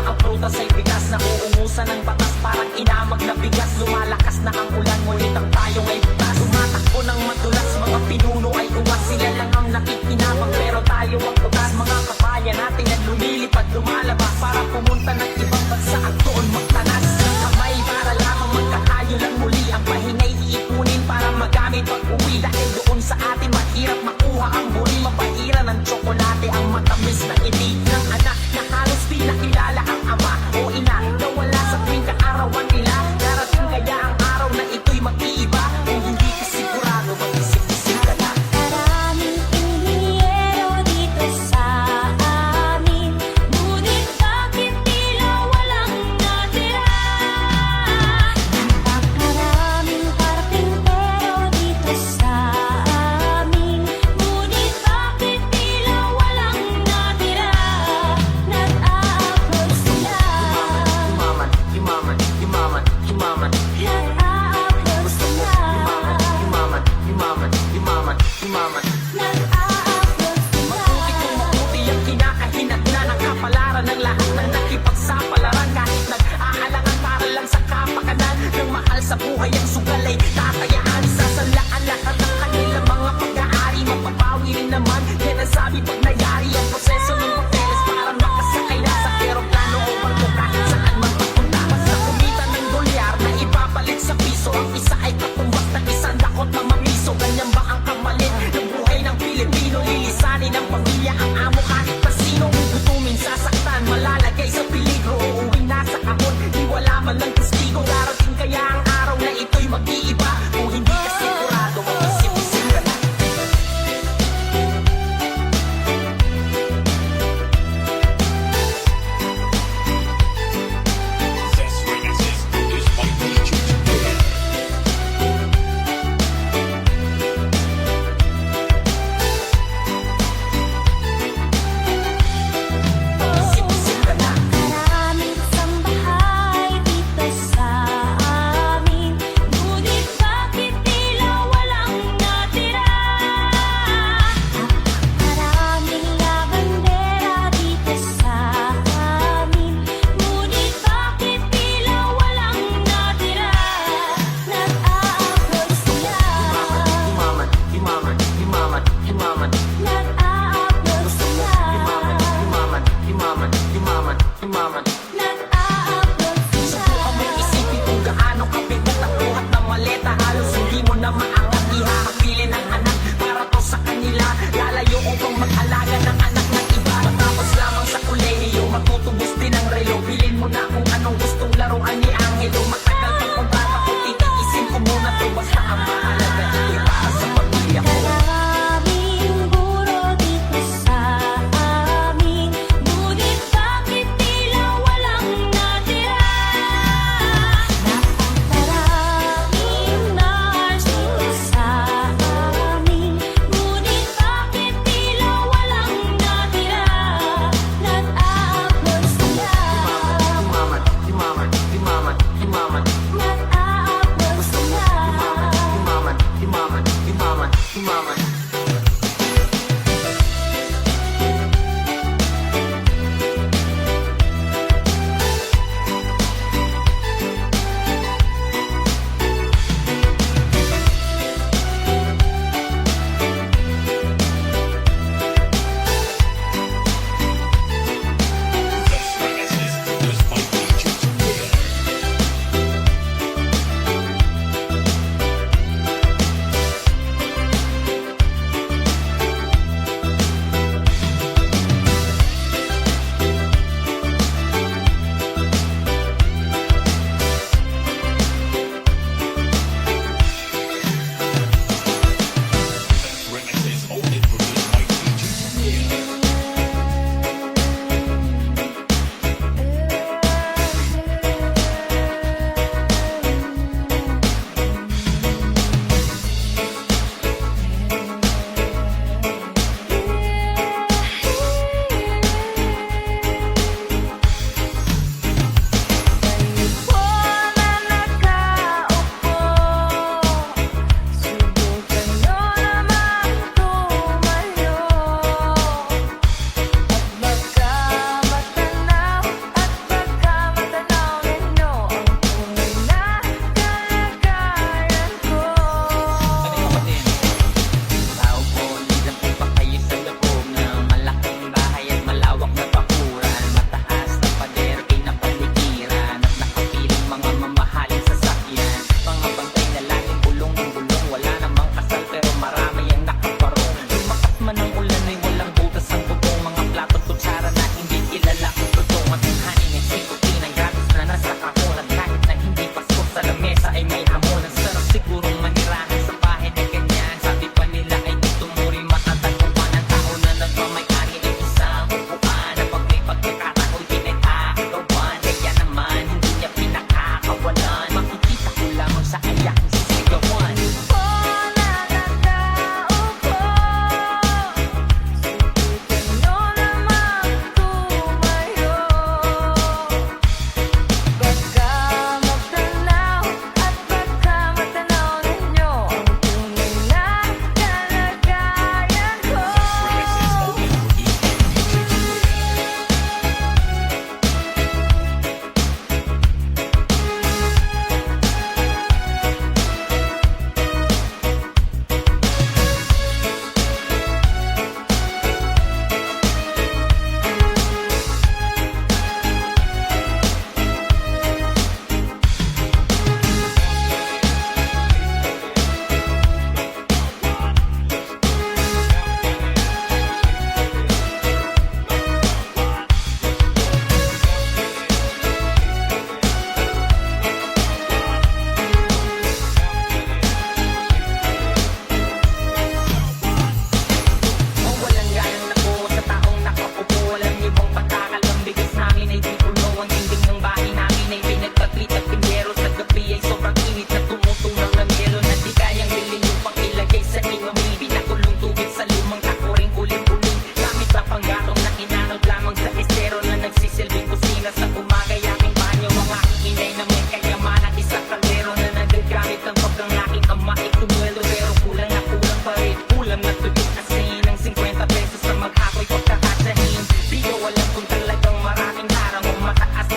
ang prutas ay bigas na uungusan ng batas, parang inamag na bigas. Lumalakas na ang ulan, ngunit ang tayong ay butas. Tumatakbo ng madulas, mga pinuno ay uwas. Sila lang ang nakikinabang pero tayo ang utas. Mga kabayan natin na lumilipad, lumalabas para pumunta ng ibang bansa at doon magtanas ng kamay para lamang magkakayo lang muli. Ang pahingay iipunin para magamit pag-uwi, dahil doon sa atin mahirap makuha ang huli. Mapahira ng tsokolate ang matamis na ilig ng anak na halos di nakilala ang ama o ina na wala sa tuwing kaarawan nila. Darating kaya ang araw na ito'y mag-iiba, kung hindi ka sigurado mag-isip-isip ka na. Maraming inhinyero dito sa amin, ngunit bakit tila walang natira? Napakaraming karpintero dito sa amin, ngunit bakit tila walang natira? Nag-a-upload sila. Yumaman, yumaman, yumaman, yumaman, Nag-a-upload sila. yumaman, yumaman, yumaman, yumaman. Nag-a-upload sila. Mabuti kung mabuti ang kinakahinatnan ng kapalaran ng lahat ng nakipagsapalaran. Kahit nag-aalangan para lang sa kapakanan ng mahal sa buhay, ang sugal ay tatayaan. Sasalaan lahat ng kanilang mga pag-aari, mapapawi rin naman. Yan ang sabi pag nangyari ang proseso ng papeles para makasakay na sa eroplano o barko kahit saan man papunta. Basta kumita ng dolyar na ibabalik sa piso, ang isa ay katumbas ng isang dakot na mamiso. Ganyan ba ang kamalit ng buhay ng Pilipino? Lilisanin ng pamilya ang amo kahit pa sino. Gutumin, sasaktan, malalagay sa peligro. Uuwi na sa kahon, di wala man ng testigo. Darating kaya ang araw na ito'y mag-iiba, kung hindi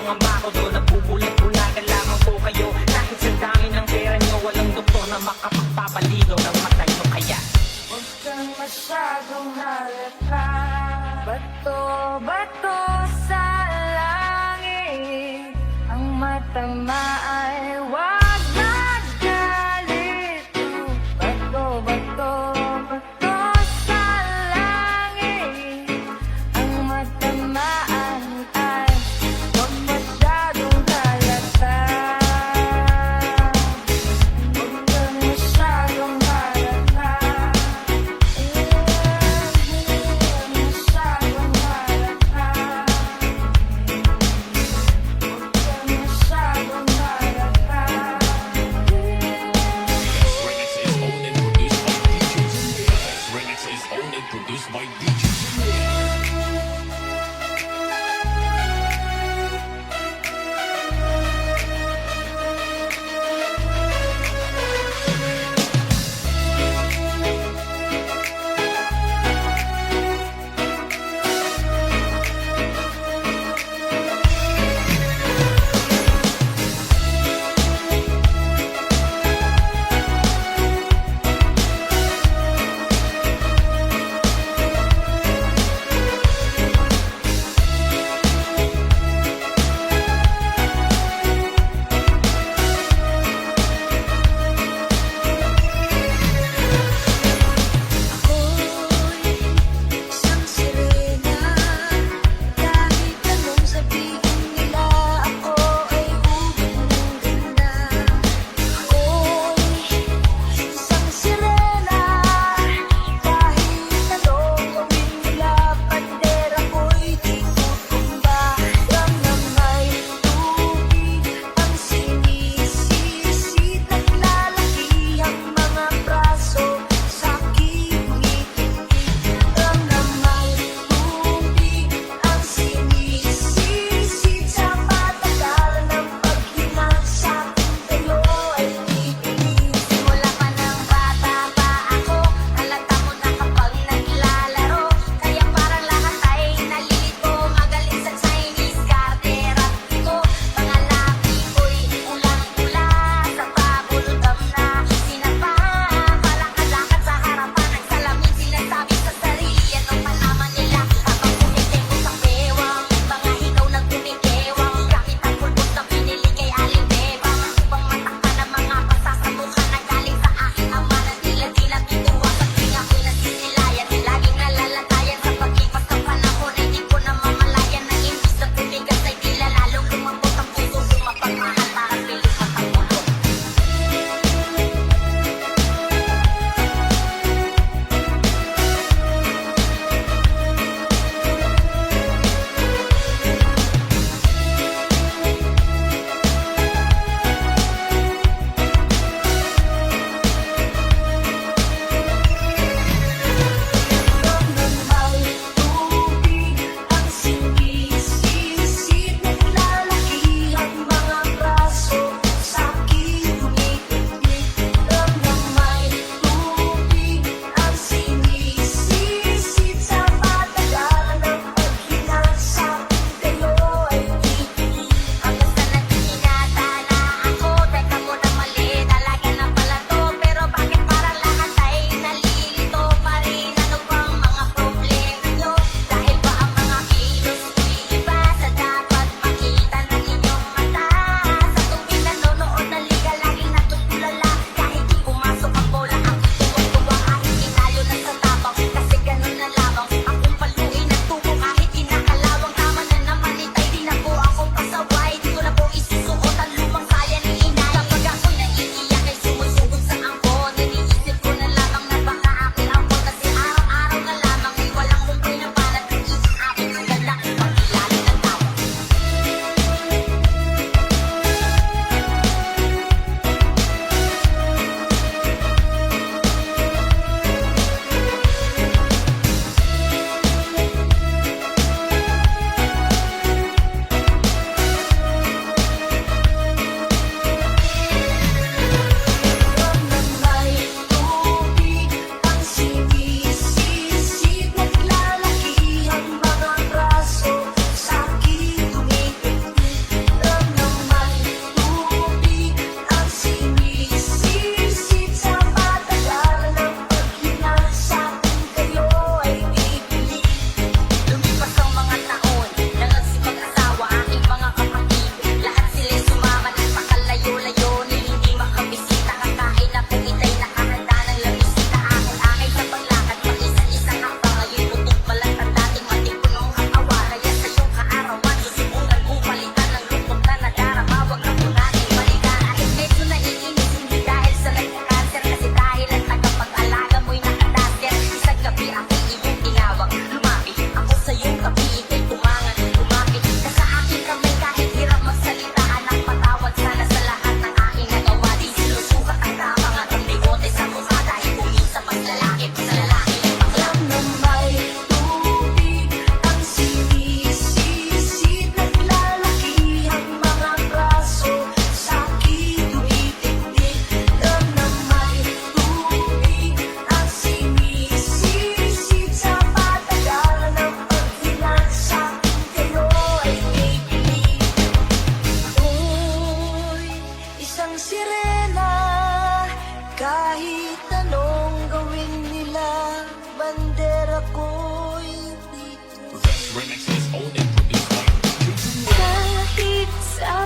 nangangamba ko doon, nagbubulag-bulagan lamang po kayo. Kahit sa dami ng pera nyo, walang doktor na makapagpapaligaw ng mata nyo. Kaya Huwag kang masyadong halata. Bato sa langit. Ang matama ay huwag magalit. Bato sa langit. Ang matamaan ay huwag masyadong halata. Huwag kang masyadong halata. Masyadong halata.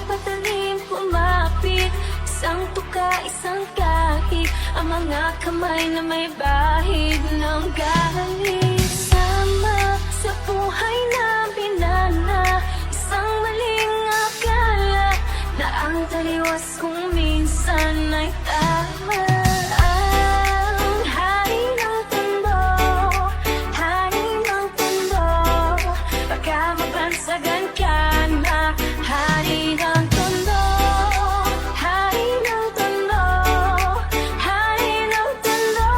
patalim kumapit, isang tuka, isang kahig, ang mga kamay na may bahid ng galing. Sama sa buhay namin na isang maling akala na ang taliwas kung minsan ay tama. Ang hari ng tondo, hari ng tondo, baka mabansagan ka na. Hari ng tondo, hari ng tondo, hari ng tondo,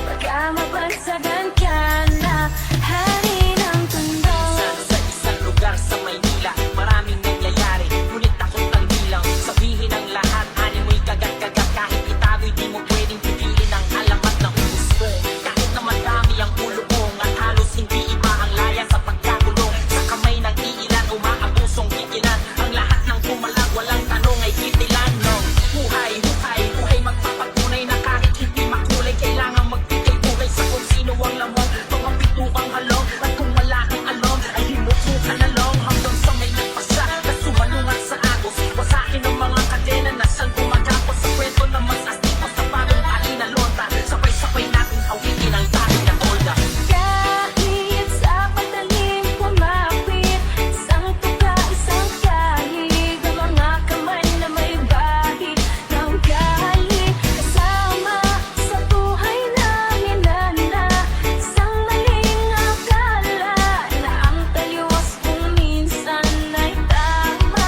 baka mabansagan ka na. Hari ng tondo. Sa isang lugar sa Maynila, maraming nangyayari, ngunit takot ang bilang. Sabihin ang lahat, ani mo'y kagat-kagat. Kahit itago'y di mo pwedeng pipilin ang alamat ng gusto. Kahit na madami ang ulong at halos hindi iba ang laya sa pagkakulong. Sa kamay ng iilan, umaabusong kikilan. Ang lahat ng pumalag, walang tanong ay kitilan ng buhay, buhay, buhay. Magpapatunay na kahit hindi makulay, kailangan magbigay buhay sa kung sino ang lamang. Mga pitukang halong, at kung wala kang alam, ay himuko ka na lang hanggang sa may nagpasa na sumalungat sa agos. Wasakin ang mga kadena na siyang gumagapos sa kwento na mas astiko sa bagong alinalonta. Sabay-sabay natin awitin ang dati na tolda. Kahit sa patalim kumapit, isang tuka, isang kahig, ang mga kamay na may bahid ng galing. Kasama sa buhay namin na isang maling akala na ang taliwas kung minsan ay tama.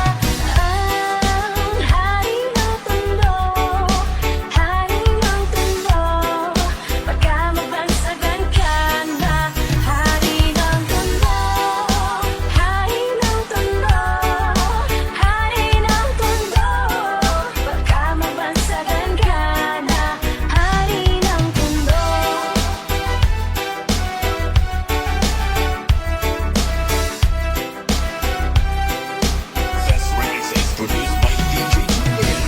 Ang hari ng tondo, hari ng tondo, baka mabansagan ka na. Hari ng tondo, hari ng tondo, hari ng tondo, baka mabansagan ka na. Hari ng tondo. Best remixes produced by DJ Junior.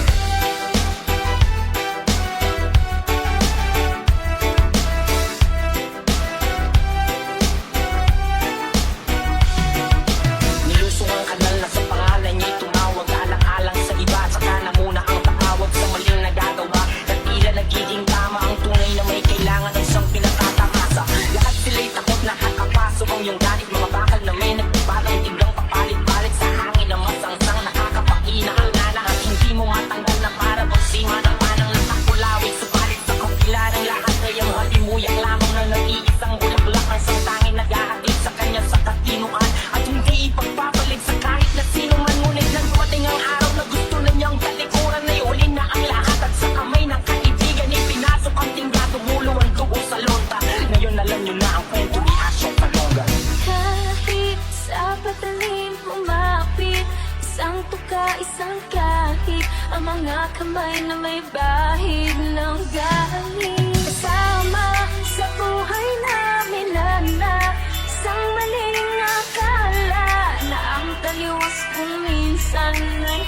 Nilusong ang kanal na sa pangalan niya'y tumawag. Alang-alang sa iba, saka na muna ang tatawag sa maling nagagawa. At tila nagiging tama ang tunay na may kailangan ng siyang pinatatamasa. Lahat sila'y takot na kakapasok ang iyong galit. Mga bakal na may nagbabalang tiglang papalit-palit sa hangin na masangsang nakakapakina ang nana. At hindi mo matanggal na para bang sima ng panang nakakulawit. Supalit sa kapila ng lahat ay ang halimuyak lamang na nag-iisang bulaklak ang sangtangin naghahatid sa kanya sa katinuan. At hindi ipagpapalit sa kahit na sino man. Ngunit nang dumating ang araw na gusto na niyang talikuran, ay uli na ang lahat. At sa kamay ng kaibigan ipinasok ang tingga, tumulo ang dugo sa lonta. Ngayon alam niyo na ang kwento ni Asyong Kalonga. Kahit sa patalim kumapit, isang tuka, isang kahig, ang mga kamay na may bahid ng galing. Kasama sa buhay namin na isang maling akala na ang taliwas kung minsan ay